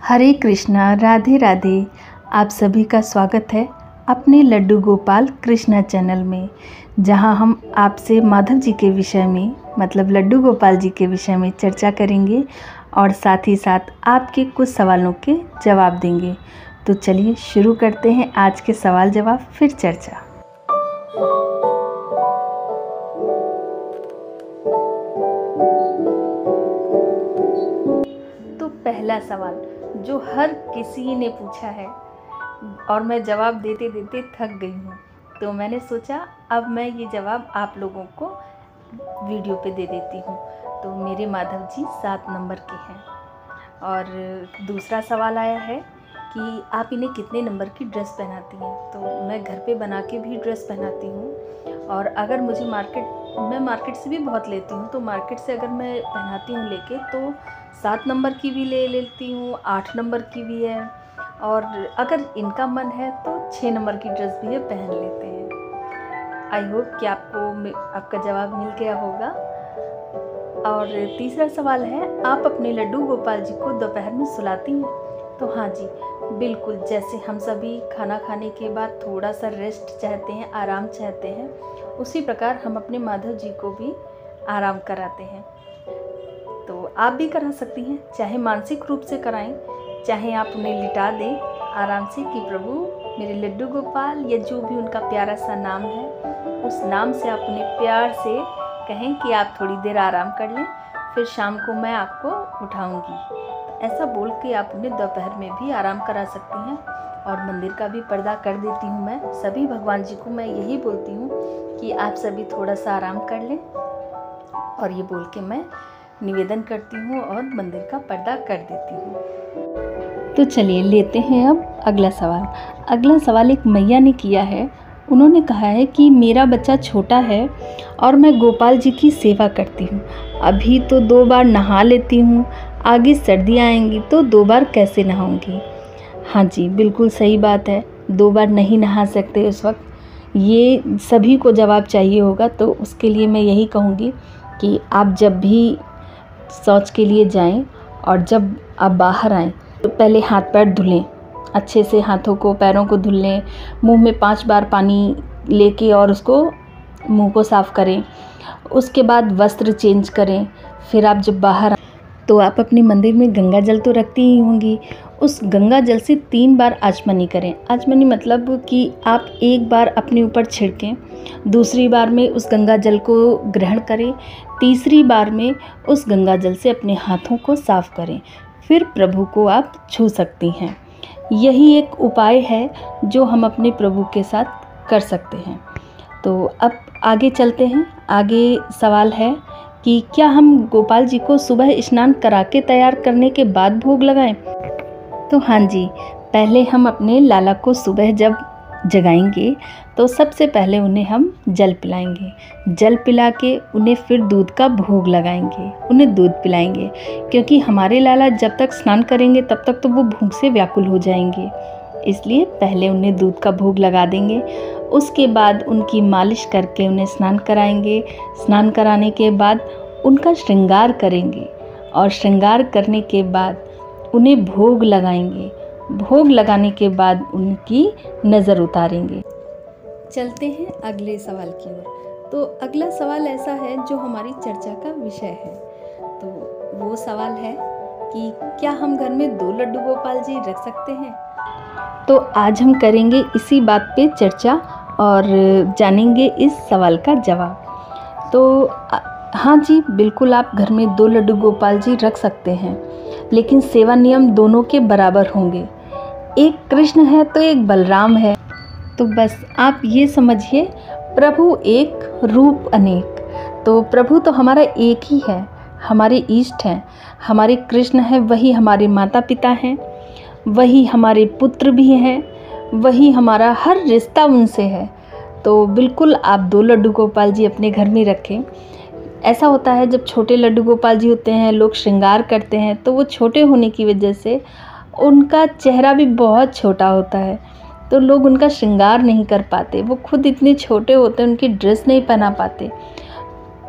हरे कृष्णा, राधे राधे। आप सभी का स्वागत है अपने लड्डू गोपाल कृष्णा चैनल में, जहां हम आपसे माधव जी के विषय में मतलब लड्डू गोपाल जी के विषय में चर्चा करेंगे और साथ ही साथ आपके कुछ सवालों के जवाब देंगे। तो चलिए शुरू करते हैं आज के सवाल जवाब फिर चर्चा। तो पहला सवाल जो हर किसी ने पूछा है और मैं जवाब देते देते थक गई हूँ, तो मैंने सोचा अब मैं ये जवाब आप लोगों को वीडियो पे दे देती हूँ। तो मेरे माधव जी 7 नंबर के हैं। और दूसरा सवाल आया है कि आप इन्हें कितने नंबर की ड्रेस पहनाती हैं। तो मैं घर पे बना के भी ड्रेस पहनाती हूँ, और अगर मुझे मैं मार्केट से भी बहुत लेती हूँ, तो मार्केट से अगर मैं पहनाती हूँ लेके तो 7 नंबर की भी ले लेती हूँ, 8 नंबर की भी है, और अगर इनका मन है तो 6 नंबर की ड्रेस भी है, पहन लेते हैं। आई होप कि आपका जवाब मिल गया होगा। और तीसरा सवाल है, आप अपने लड्डू गोपाल जी को दोपहर में सुलाती हैं। तो हाँ जी, बिल्कुल। जैसे हम सभी खाना खाने के बाद थोड़ा सा रेस्ट चाहते हैं, आराम चाहते हैं, उसी प्रकार हम अपने माधव जी को भी आराम कराते हैं। तो आप भी करा सकती हैं, चाहे मानसिक रूप से कराएं, चाहे आप उन्हें लिटा दें आराम से कि प्रभु मेरे लड्डू गोपाल, या जो भी उनका प्यारा सा नाम है, उस नाम से आप उन्हें प्यार से कहें कि आप थोड़ी देर आराम कर लें, फिर शाम को मैं आपको उठाऊंगी। तो ऐसा बोल के आप उन्हें दोपहर में भी आराम करा सकती हैं। और मंदिर का भी पर्दा कर देती हूँ मैं। सभी भगवान जी को मैं यही बोलती हूँ कि आप सभी थोड़ा सा आराम कर लें, और ये बोल के मैं निवेदन करती हूँ और मंदिर का पर्दा कर देती हूँ। तो चलिए लेते हैं अब अगला सवाल। अगला सवाल एक मैया ने किया है। उन्होंने कहा है कि मेरा बच्चा छोटा है और मैं गोपाल जी की सेवा करती हूँ। अभी तो 2 बार नहा लेती हूँ, आगे सर्दियाँ आएंगी तो 2 बार कैसे नहाऊंगी। हाँ जी, बिल्कुल सही बात है। 2 बार नहीं नहा सकते उस वक्त, ये सभी को जवाब चाहिए होगा। तो उसके लिए मैं यही कहूँगी कि आप जब भी शौच के लिए जाएं और जब आप बाहर आएं तो पहले हाथ पैर धुलें, अच्छे से हाथों को पैरों को धुल लें, मुँह में 5 बार पानी लेके और उसको मुँह को साफ़ करें। उसके बाद वस्त्र चेंज करें। फिर आप जब बाहर तो आप अपने मंदिर में गंगा जल तो रखती ही होंगी, उस गंगा जल से 3 बार आचमनी करें। आचमनी मतलब कि आप एक बार अपने ऊपर छिड़कें, दूसरी बार में उस गंगा जल को ग्रहण करें, तीसरी बार में उस गंगा जल से अपने हाथों को साफ़ करें, फिर प्रभु को आप छू सकती हैं। यही एक उपाय है जो हम अपने प्रभु के साथ कर सकते हैं। तो अब आगे चलते हैं। आगे सवाल है कि क्या हम गोपाल जी को सुबह स्नान करा के तैयार करने के बाद भोग लगाएं? तो हाँ जी, पहले हम अपने लाला को सुबह जब जगाएंगे तो सबसे पहले उन्हें हम जल पिलाएंगे। जल पिला के उन्हें फिर दूध का भोग लगाएंगे, उन्हें दूध पिलाएंगे, क्योंकि हमारे लाला जब तक स्नान करेंगे तब तक तो वो भूख से व्याकुल हो जाएंगे। इसलिए पहले उन्हें दूध का भोग लगा देंगे। उसके बाद उनकी मालिश करके उन्हें स्नान कराएंगे। स्नान कराने के बाद उनका श्रृंगार करेंगे, और श्रृंगार करने के बाद उन्हें भोग लगाएंगे। भोग लगाने के बाद उनकी नज़र उतारेंगे। चलते हैं अगले सवाल की ओर। तो अगला सवाल ऐसा है जो हमारी चर्चा का विषय है। तो वो सवाल है कि क्या हम घर में 2 लड्डू गोपाल जी रख सकते हैं? तो आज हम करेंगे इसी बात पे चर्चा और जानेंगे इस सवाल का जवाब। तो हाँ जी, बिल्कुल आप घर में 2 लड्डू गोपाल जी रख सकते हैं, लेकिन सेवा नियम दोनों के बराबर होंगे। एक कृष्ण है तो एक बलराम है। तो बस आप ये समझिए, प्रभु एक रूप अनेक। तो प्रभु तो हमारा एक ही है, हमारे इष्ट हैं, हमारे कृष्ण हैं, वही हमारे माता पिता हैं, वही हमारे पुत्र भी हैं, वही हमारा हर रिश्ता उनसे है। तो बिल्कुल आप 2 लड्डू गोपाल जी अपने घर में रखें। ऐसा होता है जब छोटे लड्डू गोपाल जी होते हैं, लोग श्रृंगार करते हैं, तो वो छोटे होने की वजह से उनका चेहरा भी बहुत छोटा होता है, तो लोग उनका श्रृंगार नहीं कर पाते। वो खुद इतने छोटे होते हैं, उनकी ड्रेस नहीं पहना पाते।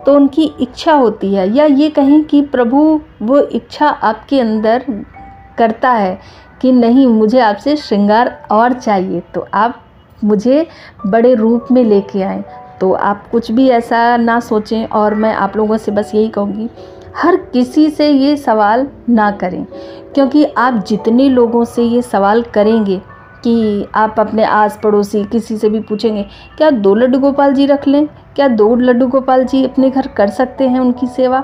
तो उनकी इच्छा होती है, या ये कहें कि प्रभु वो इच्छा आपके अंदर करता है कि नहीं मुझे आपसे श्रृंगार और चाहिए, तो आप मुझे बड़े रूप में लेके आएँ। तो आप कुछ भी ऐसा ना सोचें, और मैं आप लोगों से बस यही कहूँगी, हर किसी से ये सवाल ना करें, क्योंकि आप जितने लोगों से ये सवाल करेंगे कि आप अपने आस पड़ोसी किसी से भी पूछेंगे, क्या 2 लड्डू गोपाल जी रख लें, क्या 2 लड्डू गोपाल जी अपने घर कर सकते हैं उनकी सेवा,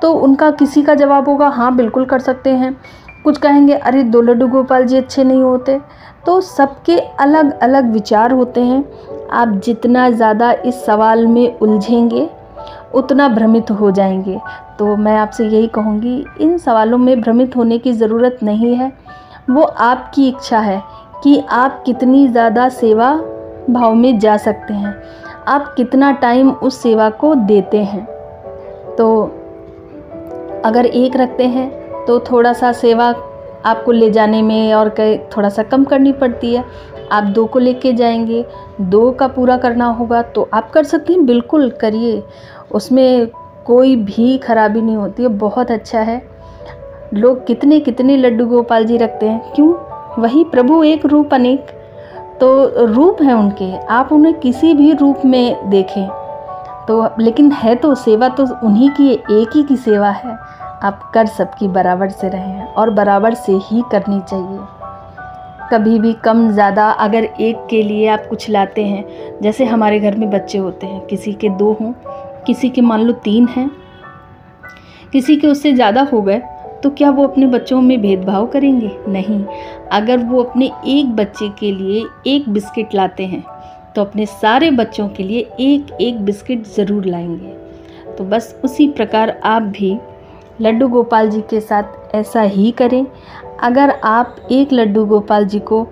तो उनका किसी का जवाब होगा हाँ बिल्कुल कर सकते हैं। कुछ कहेंगे अरे 2 लड्डू गोपाल जी अच्छे नहीं होते। तो सबके अलग अलग विचार होते हैं। आप जितना ज़्यादा इस सवाल में उलझेंगे उतना भ्रमित हो जाएंगे। तो मैं आपसे यही कहूँगी, इन सवालों में भ्रमित होने की ज़रूरत नहीं है। वो आपकी इच्छा है कि आप कितनी ज़्यादा सेवा भाव में जा सकते हैं, आप कितना टाइम उस सेवा को देते हैं। तो अगर 1 रखते हैं तो थोड़ा सा सेवा आपको ले जाने में और थोड़ा सा कम करनी पड़ती है। आप 2 को लेके जाएंगे, 2 का पूरा करना होगा तो आप कर सकते हैं, बिल्कुल करिए, उसमें कोई भी खराबी नहीं होती है, बहुत अच्छा है। लोग कितने कितने लड्डू गोपाल जी रखते हैं, क्यों? वही प्रभु एक रूप अनेक, तो रूप हैं उनके, आप उन्हें किसी भी रूप में देखें तो, लेकिन है तो सेवा तो उन्हीं की, एक ही की सेवा है। आप कर सबकी बराबर से रहें, और बराबर से ही करनी चाहिए। कभी भी कम ज़्यादा, अगर एक के लिए आप कुछ लाते हैं, जैसे हमारे घर में बच्चे होते हैं, किसी के 2 हों, किसी के मान लो 3 हैं, किसी के उससे ज़्यादा हो गए, तो क्या वो अपने बच्चों में भेदभाव करेंगे? नहीं। अगर वो अपने एक बच्चे के लिए 1 बिस्किट लाते हैं तो अपने सारे बच्चों के लिए 1-1 बिस्किट ज़रूर लाएंगे। तो बस उसी प्रकार आप भी लड्डू गोपाल जी के साथ ऐसा ही करें। अगर आप एक लड्डू गोपाल जी को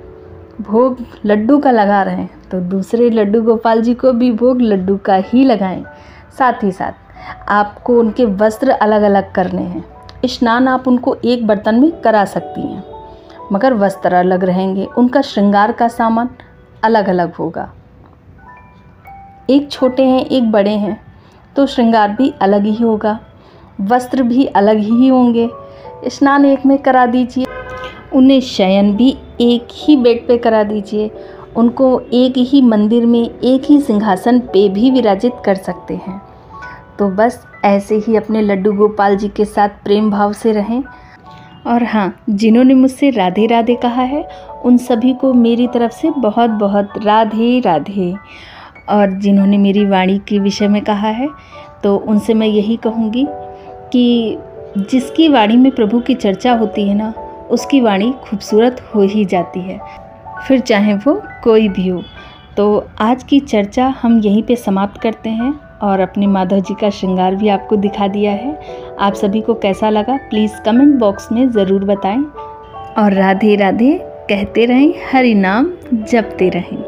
भोग लड्डू का लगा रहे हैं तो दूसरे लड्डू गोपाल जी को भी भोग लड्डू का ही लगाएं। साथ ही साथ आपको उनके वस्त्र अलग अलग करने हैं। स्नान आप उनको एक बर्तन में करा सकती हैं, मगर वस्त्र अलग रहेंगे, उनका श्रृंगार का सामान अलग अलग होगा। एक छोटे हैं एक बड़े हैं तो श्रृंगार भी अलग ही होगा, वस्त्र भी अलग ही होंगे। स्नान एक में करा दीजिए, उन्हें शयन भी एक ही बेड पे करा दीजिए, उनको एक ही मंदिर में एक ही सिंहासन पे भी विराजित कर सकते हैं। तो बस ऐसे ही अपने लड्डू गोपाल जी के साथ प्रेम भाव से रहें। और हाँ, जिन्होंने मुझसे राधे राधे कहा है उन सभी को मेरी तरफ से बहुत बहुत राधे राधे। और जिन्होंने मेरी वाणी के विषय में कहा है तो उनसे मैं यही कहूँगी कि जिसकी वाणी में प्रभु की चर्चा होती है ना, उसकी वाणी खूबसूरत हो ही जाती है, फिर चाहे वो कोई भी हो। तो आज की चर्चा हम यहीं पे समाप्त करते हैं, और अपने माधव जी का श्रृंगार भी आपको दिखा दिया है। आप सभी को कैसा लगा प्लीज़ कमेंट बॉक्स में ज़रूर बताएं, और राधे राधे कहते रहें, हरि नाम जपते रहें।